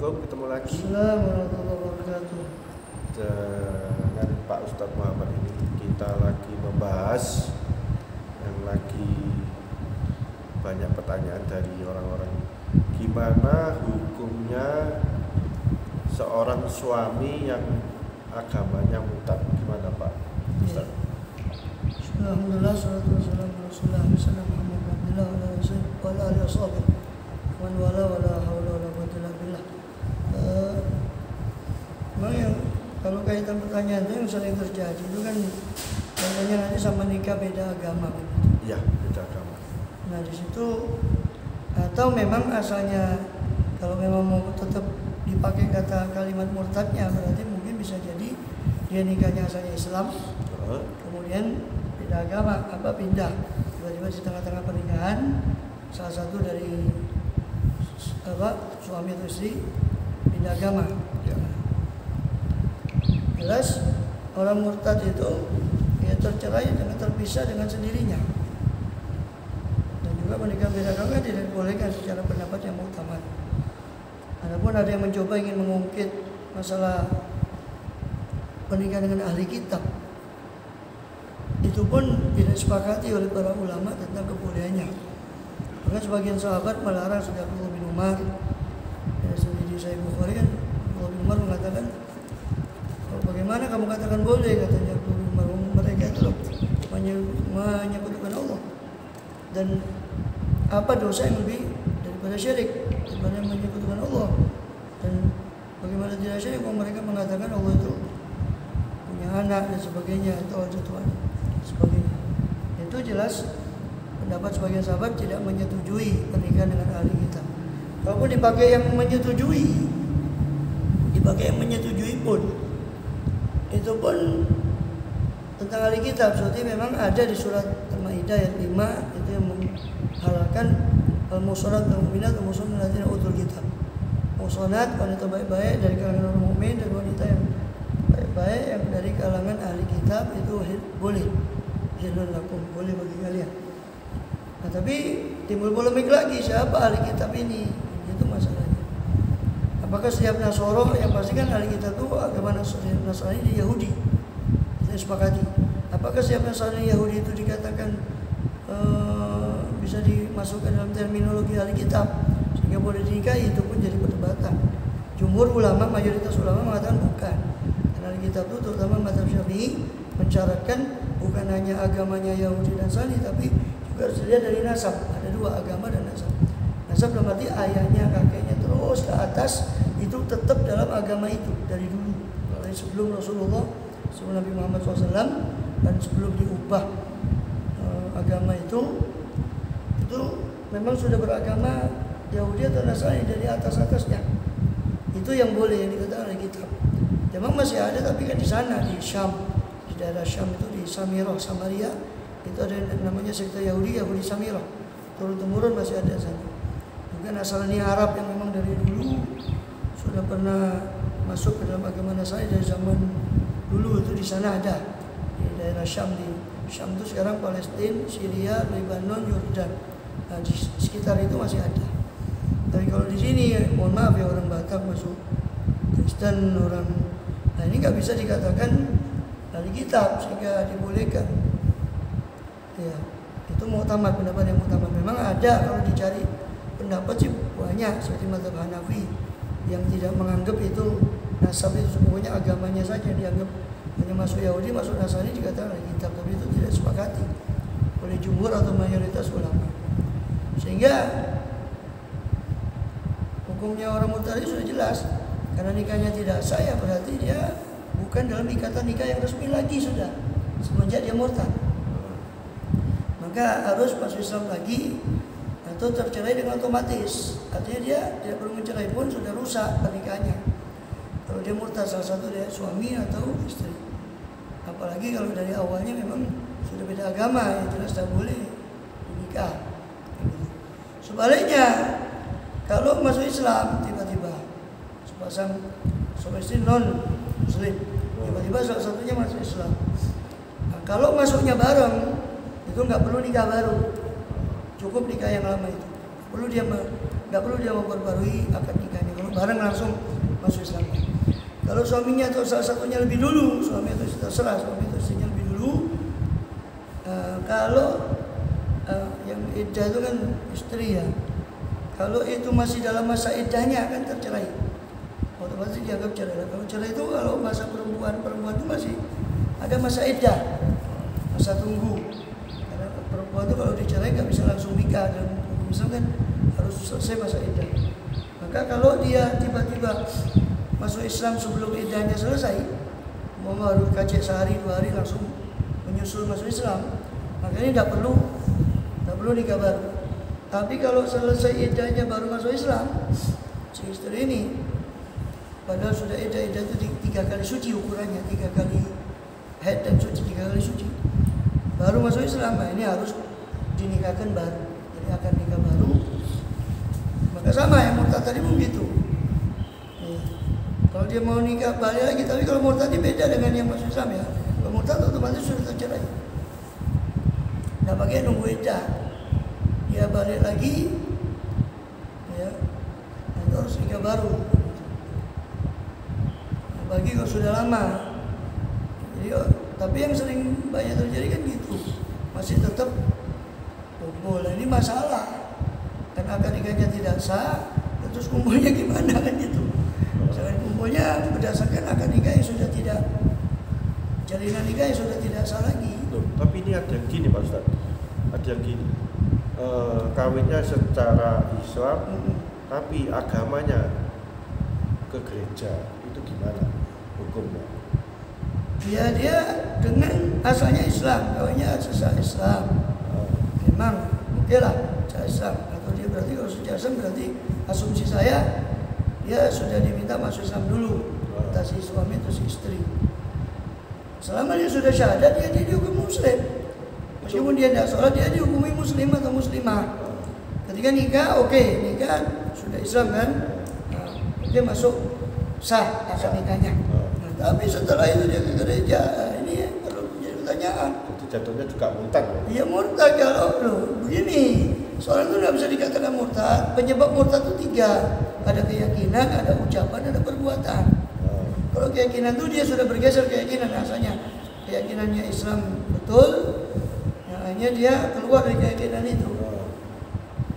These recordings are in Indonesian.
Assalamualaikum, ketemu lagi Assalamualaikum warahmatullahi wabarakatuh. dengan Pak Ustadz Muhammad ini. Kita lagi membahas yang lagi banyak pertanyaan dari orang-orang. Gimana hukumnya seorang suami yang agamanya murtad? Gimana Pak Ustadz? Alhamdulillah, salatu wassalamu ala Rasulillah Muhammad Abdullah wa ala alihi washabihi wa wala wala haula wala quwwata illa billah. Yang kalau kaitan pertanyaan itu yang sering terjadi itu kan contohnya nanti sama nikah beda agama gitu. Iya, beda agama. Nah di situ atau memang asalnya kalau memang mau tetap dipakai kata kalimat murtadnya berarti mungkin bisa jadi dia nikahnya asalnya Islam, kemudian beda agama, apa pindah tiba-tiba di tengah-tengah pernikahan salah satu dari suami atau istri pindah agama. Ya. Jelas orang murtad itu ya tercerai dengan terpisah dengan sendirinya. Dan juga menikah beda agama tidak dibolehkan secara pendapat yang utama. Adapun ada yang mencoba ingin mengungkit masalah pernikahan dengan ahli kitab, itu pun tidak disepakati oleh para ulama tentang kebolehannya. Bahkan sebagian sahabat melarang. Sudah Abdullah bin Umar, di Sahih Bukhari kan Abdullah bin Umar mengatakan, bagaimana kamu katakan boleh, katanya Abdullah bin Umar, mereka itu loh menyekutukan Allah, dan apa dosa yang lebih daripada syirik, daripada menyekutukan Allah, dan bagaimana tidak syirik kalau mereka mengatakan Allah itu punya anak dan sebagainya, atau ada Tuhan sebagainya. Itu jelas pendapat sebagian sahabat tidak menyetujui pernikahan dengan ahli kitab. Kalaupun dipakai yang menyetujui pun, itu pun tentang ahli kitab. Seperti memang ada di surat Al-Maidah ayat 5 itu yang menghalalkan al-muhsanat al-mu'minat al-muhsanat alladzina utul kitab. Muhsanat wanita baik-baik dari kalangan orang mukmin dan wanita yang baik-baik yang dari kalangan ahli kitab itu boleh, hilal lakum, boleh bagi kalian. Nah, tapi timbul polemik lagi, siapa ahli kitab ini? Itu masalahnya. Apakah setiap Nasoro, yang pasti kan ahli kitab itu agama Nasrani di Yahudi, kita sepakati. Apakah setiap Nasrani Yahudi itu dikatakan bisa dimasukkan dalam terminologi ahli kitab sehingga boleh dinikahi? Itu pun jadi perdebatan. Jumhur ulama, mayoritas ulama mengatakan bukan. Karena ahli kitab itu terutama mazhab Syafi'i mensyaratkan bukan hanya agamanya Yahudi dan Nasrani, tapi juga harus dilihat dari nasab. Ada dua, agama dan nasab. Nasab dalam arti ayahnya, kakeknya terus ke atas itu tetap dalam agama itu dari dulu, dari sebelum Rasulullah, sebelum Nabi Muhammad SAW, dan sebelum diubah agama itu memang sudah beragama Yahudi atau Nasrani dari atas-atasnya. Itu yang boleh, yang dikatakan oleh kitab. Memang masih ada, tapi kan di sana, di Syam, di daerah Syam itu, di Samirah, Samaria, itu ada yang namanya sekte Yahudi Samirah. Turun-temurun masih ada sana. Juga Nasrani Arab yang memang dari dulu sudah pernah masuk ke dalam agama Nasrani dari zaman dulu, itu di sana ada. Di daerah Syam, di Syam itu sekarang Palestina, Syria, Lebanon, Yordan. Nah, di sekitar itu masih ada. Tapi kalau di sini, mohon maaf ya, orang Batak masuk Kristen, orang, nah ini nggak bisa dikatakan ahli kitab sehingga dibolehkan. Ya, itu muktamad, pendapat yang muktamad. Memang ada, kalau dicari pendapat sih banyak, seperti mazhab Hanafi yang tidak menganggap itu nasab itu semuanya agamanya saja, dianggap hanya masuk Yahudi, masuk Nasrani dikatakan ahli kitab, tapi itu tidak disepakati oleh jumhur atau mayoritas ulama. Sehingga hukumnya orang murtad sudah jelas, karena nikahnya tidak sah, ya berarti dia bukan dalam ikatan nikah yang resmi lagi sudah semenjak dia murtad. Maka harus masuk Islam lagi atau tercerai dengan otomatis. Artinya dia tidak perlu mencerai pun sudah rusak pernikahannya. Kalau dia murtad, salah satu dari suami atau istri. Apalagi kalau dari awalnya memang sudah beda agama, ya jelas tak boleh menikah. Sebaliknya, kalau masuk Islam tiba-tiba sepasang suami istri non Muslim, tiba-tiba salah satunya masuk Islam. Nah, kalau masuknya bareng, itu nggak perlu nikah baru, cukup nikah yang lama itu. Nggak perlu dia memperbarui akad nikahnya. Kalau bareng langsung masuk Islam. Kalau suaminya atau salah satunya lebih dulu, suami atau terserah suami atau istrinya lebih dulu. Kalau yang iddah itu kan istri ya. Kalau itu masih dalam masa iddahnya akan tercerai, otomatis dianggap cerai. Kalau cerai itu kalau masa perempuan itu masih ada masa iddah, masa tunggu. Karena perempuan itu kalau dicerai nggak bisa langsung nikah dan misalkan harus selesai masa iddah. Maka kalau dia tiba-tiba masuk Islam sebelum iddahnya selesai, mau baru kaji sehari 2 hari langsung menyusul masuk Islam, maka ini tidak perlu nikah baru. Tapi kalau selesai iddahnya baru masuk Islam, si istri ini padahal sudah iddah itu 3 kali suci ukurannya, 3 kali haid dan suci, 3 kali suci, baru masuk Islam, nah ini harus dinikahkan baru. Jadi akan nikah baru. Maka sama yang murtad tadi begitu. Kalau dia mau nikah balik lagi, tapi kalau murtad ini beda dengan yang masuk Islam ya. Kalau murtad otomatis sudah tercerai. Nah pakai nunggu iddah, dia balik lagi, ya, itu harus nikah baru. Nah, bagi kalau sudah lama, jadi, tapi yang sering banyak terjadi kan gitu, masih tetap kumpul. Nah, ini masalah, kan akad nikahnya tidak sah, terus kumpulnya gimana kan gitu. Selain kumpulnya berdasarkan akad nikah yang sudah tidak, jalinan nikah yang sudah tidak sah lagi. Loh, tapi ini ada yang gini Pak Ustadz, ada yang gini, kawinnya secara Islam, tapi agamanya ke gereja, itu gimana hukumnya? Ya dia dengan asalnya Islam, kawinnya asal Islam, memang oke lah, asal Islam. Atau dia berarti kalau sudah Islam berarti asumsi saya dia sudah diminta masuk Islam dulu, entah si suami atau si istri. Selama dia sudah syahadat, dia dihukum Muslim. Meskipun dia tidak sholat, dia dihukumi Muslim atau Muslimah. Ketika nikah, oke, nikah sudah Islam kan, nah, dia masuk sah akad nikahnya. Nah, tapi setelah itu dia ke gereja, ini perlu menjadi pertanyaan. Jadi jatuhnya juga murtad ya? Iya murtad kalau begini. Soalnya itu tidak bisa dikatakan murtad. Penyebab murtad itu 3. Ada keyakinan, ada ucapan, ada perbuatan. Kalau keyakinan itu dia sudah bergeser keyakinan rasanya. Keyakinannya Islam betul, yang hanya dia keluar dari keyakinan itu.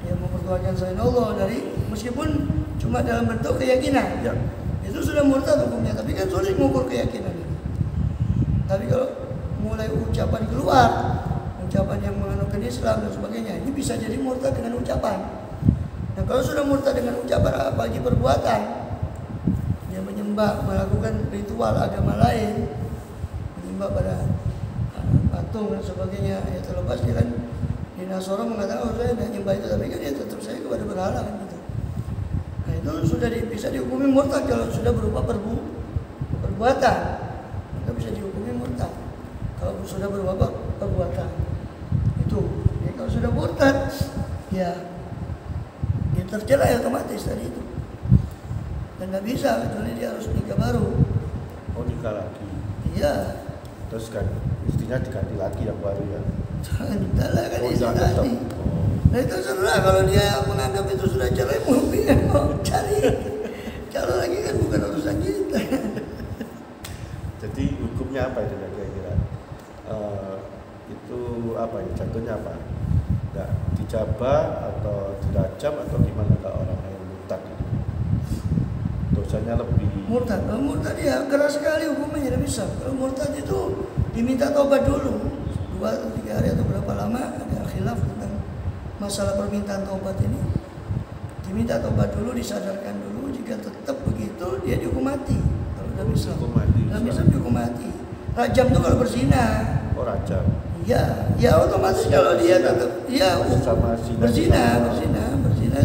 Dia memperkuatkan selain Allah dari meskipun cuma dalam bentuk keyakinan. Ya. Itu sudah murtad hukumnya, tapi kan sulit mengukur keyakinan itu. Tapi kalau mulai ucapan keluar, ucapan yang menganukan Islam dan sebagainya, ini bisa jadi murtad dengan ucapan. Nah kalau sudah murtad dengan ucapan apalagi perbuatan, dia menyembah, melakukan ritual agama lain, menyembah pada patung dan sebagainya, ya terlepas dia kan di Nasoro mengatakan saya tidak menyembah itu, tapi kan dia tetap saya kepada berhala kan gitu. Nah itu sudah bisa dihukumi murtad kalau sudah berupa perbuatan, maka bisa dihukumi murtad kalau sudah berupa perbuatan itu. Ya, kalau sudah murtad ya dia tercerai otomatis tadi itu, dan nggak bisa kecuali dia harus nikah baru. Oh nikah lagi? Iya. Terus kan istrinya diganti lagi yang baru ya? Entah lah kan istri tetap. tadi. Nah itu serah kalau dia menganggap itu sudah cerai, mau cari calon lagi kan bukan urusan kita. Jadi hukumnya apa itu kira-kira? Itu apa ya? Jatuhnya apa? Nggak dijabah atau dirajam atau gimana kalau orang yang murtad itu? Dosanya lebih Murtad, kalau murtad ya keras sekali hukumnya, tidak bisa. Kalau murtad itu diminta taubat dulu 2 atau 3 hari atau berapa lama, ada khilaf tentang masalah permintaan taubat ini. Diminta taubat dulu, disadarkan dulu, jika tetap begitu dia dihukum mati. Kalau dalam Islam, dalam Islam dihukum mati. Rajam itu kalau berzina. Oh rajam? Ya otomatis kalau dia tetap ya sama berzina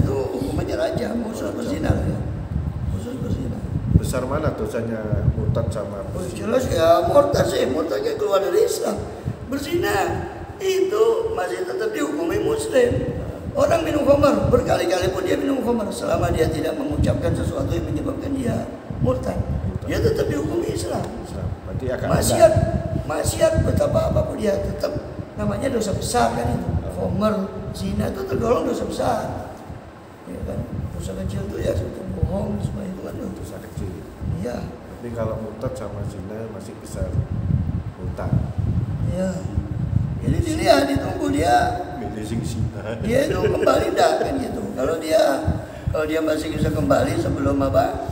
itu hukumannya rajam, khusus berzina ya. Khusus berzina. Besar mana dosanya murtad sama berzina? Jelas ya murtadnya keluar dari Islam. Berzina itu masih tetap dihukumi Muslim. Orang minum khamar, berkali-kali pun dia minum khamar, selama dia tidak mengucapkan sesuatu yang menyebabkan dia murtad, dia tetap dihukumi Islam. Berarti akan maksiat betapa apapun dia tetap namanya dosa besar kan itu. Khamar, zina itu tergolong dosa besar. Ya kan? Dosa kecil itu ya seperti bohong bohong semua itu kan dosa kecil. iya. Tapi kalau murtad sama zina masih bisa murtad. Iya. Jadi dilihat, ditunggu dia Milih zina. dia itu kembali enggak kan gitu. Kalau dia masih bisa kembali sebelum apa?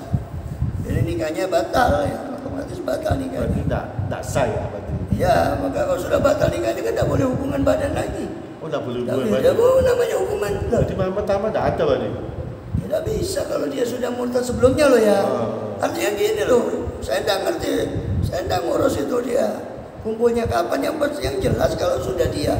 Jadi nikahnya batal ya, otomatis batal nikahnya. Berarti enggak sah ya berarti. Iya, maka kalau sudah batal nikahnya kan tidak boleh hubungan badan lagi. Oh, enggak boleh Tidak hubungan boleh, badan. tidak namanya hukuman. Berarti pertama enggak ada berarti. Tidak bisa kalau dia sudah murtad sebelumnya loh ya. Oh. Artinya gini loh, saya tidak ngerti, saya tidak ngurus itu dia kumpulnya kapan, yang jelas kalau sudah dia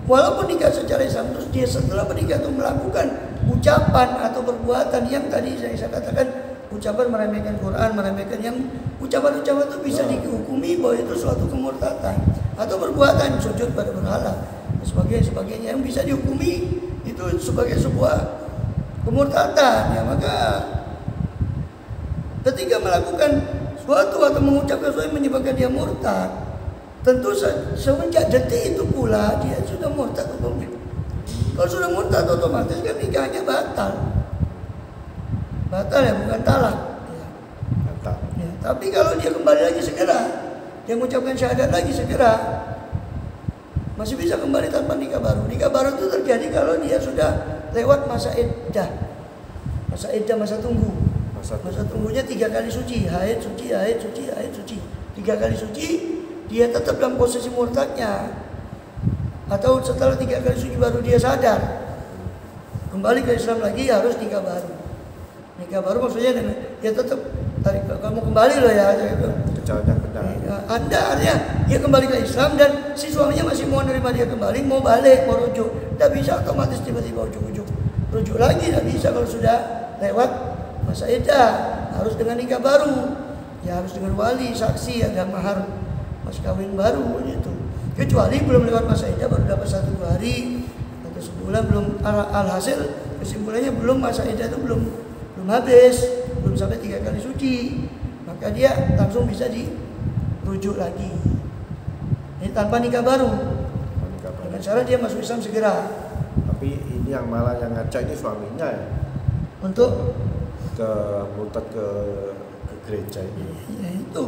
walaupun nikah secara Islam terus dia setelah menikah itu melakukan ucapan atau perbuatan yang tadi saya katakan ucapan meremehkan Quran, meremehkan yang ucapan-ucapan itu bisa dihukumi bahwa itu suatu kemurtadan atau perbuatan sujud pada berhala sebagainya yang bisa dihukumi itu sebagai sebuah kemurtadan ya. Maka ketika melakukan suatu atau mengucapkan sesuatu yang menyebabkan dia murtad, tentu semenjak detik itu pula dia sudah murtad hukumnya. Kalau sudah murtad otomatis kan nikahnya batal ya, bukan talak ya. Batal. Ya, tapi kalau dia kembali lagi segera, dia mengucapkan syahadat lagi segera, masih bisa kembali tanpa nikah baru. Nikah baru itu terjadi kalau dia sudah lewat masa iddah, masa tunggu. Masa tunggunya 3 kali suci, haid suci, 3 kali suci, dia tetap dalam posisi murtadnya. Atau setelah 3 kali suci baru dia sadar, kembali ke Islam lagi, harus nikah baru. Nikah baru maksudnya dia tetap tarik kamu kembali loh ya. Jalan yang benar. Anda artinya dia kembali ke Islam dan si suaminya masih mau menerima dia kembali, mau balik, mau rujuk. Tidak bisa otomatis tiba-tiba ujuk-ujuk rujuk lagi, tidak bisa kalau sudah lewat masa iddah. Harus dengan nikah baru, ya harus dengan wali, saksi, ada mahar, mas kawin baru gitu. Kecuali belum lewat masa iddah, baru dapat 1-2 hari atau sebulan, belum alhasil kesimpulannya belum masa iddah itu belum habis, belum sampai 3 kali suci, maka dia langsung bisa dirujuk lagi. Ini tanpa nikah baru. Dengan syarat dia masuk Islam segera. Tapi ini yang malah yang ngajak ini suaminya ya. Untuk ke murtad ke gereja ini. Ya itu.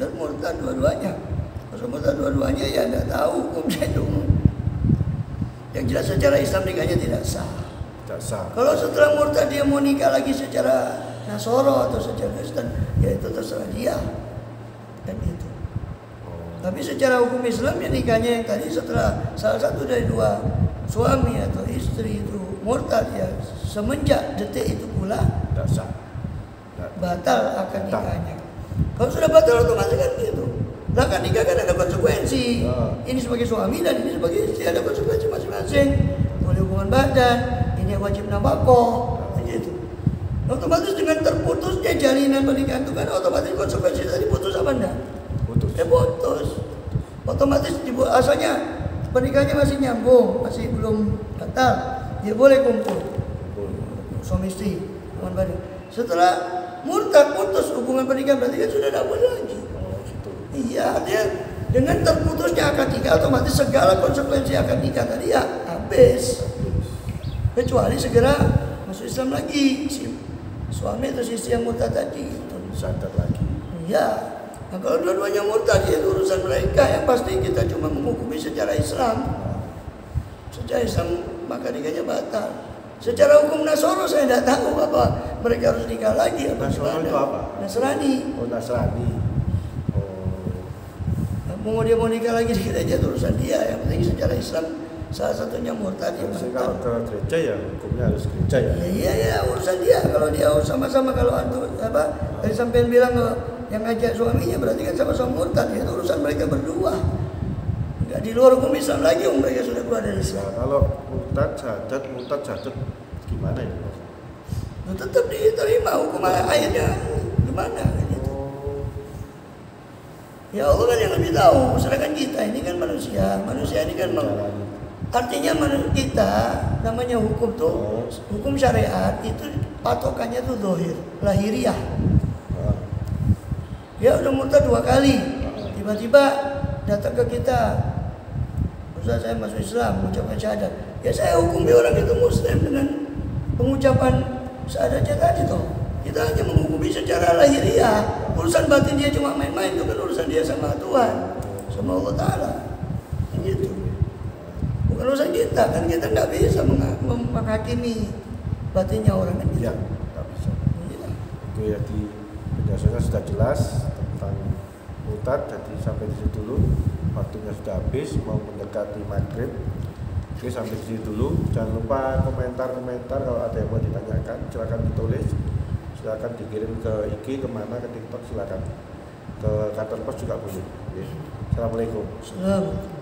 Dia murtad dua-duanya. Kalau murtad dua-duanya ya enggak tahu hukumnya itu. Yang jelas secara Islam nikahnya tidak sah. Tidak sah. Kalau setelah murtad dia mau nikah lagi secara Nasoro atau secara Kristen, ya itu terserah dia. Dan itu. Tapi secara hukum Islam ya nikahnya yang tadi setelah salah satu dari 2 suami atau istri itu murtad ya semenjak detik itu pula tidak sah. Batal akan nikahnya. Kalau sudah batal otomatis kan gitu. Lah kan nikah kan ada konsekuensi. Ini sebagai suami dan ini sebagai istri ada konsekuensi masing-masing. Boleh hubungan badan, ini wajib nafkah, begitu. Otomatis dengan terputusnya jalinan pernikahan itu kan otomatis konsekuensi tadi putus apa enggak? Putus. Putus. Otomatis asalnya pernikahannya masih nyambung, masih belum batal. Dia boleh kumpul. Suami istri, hubungan badan. Setelah murtad putus hubungan pernikahan berarti kan sudah tidak boleh lagi. Iya, dia dengan terputusnya akad nikah otomatis segala konsekuensi akad nikah tadi ya habis. Kecuali segera masuk Islam lagi si suami atau istri yang murtad tadi itu sadar lagi. Iya. Nah kalau dua-duanya murtad ya urusan mereka, yang pasti kita cuma menghukumi secara Islam. Secara Islam maka nikahnya batal. Secara hukum Nasoro saya tidak tahu apa mereka harus nikah lagi apa. Nasoro itu apa? Nasrani. Oh Nasrani. Mau dia mau nikah lagi di gereja itu urusan dia. Yang penting secara Islam salah satunya murtad ya. Kalau ke gereja ya hukumnya harus gereja ya. Iya urusan dia. Kalau dia sama-sama kalau antum apa tadi sampean bilang yang ngajak suaminya berarti kan sama-sama murtad ya. Itu urusan mereka berdua. Enggak di luar hukum Islam lagi, mereka sudah keluar dari Islam. Nah, kalau murtad syahadat gimana ini? Nah, tetap diterima hukum ayatnya gimana gitu. Ya Allah kan yang lebih tahu, sedangkan kita ini kan manusia ini kan artinya kita namanya hukum tuh, hukum syariat itu patokannya tuh zahir, lahiriah. Dia udah murtad 2 kali, tiba-tiba datang ke kita, Ustaz saya masuk Islam, mengucapkan syahadat. Ya saya hukumi orang itu muslim dengan pengucapan syahadatnya tadi tuh. Kita hanya menghukumi secara lahiriah. Urusan batin dia cuma main-main, itu kan urusan dia sama Tuhan, sama Allah Ta'ala. Gitu. Bukan urusan kita, kan kita nggak bisa menghakimi batinnya orang kan. Ya, nggak bisa. Ya. Oke, jadi penjelasannya sudah jelas tentang murtad. Jadi sampai di situ dulu. Waktunya sudah habis, mau mendekati maghrib. Oke, sampai di sini dulu. Jangan lupa komentar-komentar kalau ada yang mau ditanyakan, silakan ditulis, silakan dikirim ke IG, kemana, ke TikTok, silakan. Ke kantor pos juga boleh. Oke. Assalamualaikum. Assalamualaikum.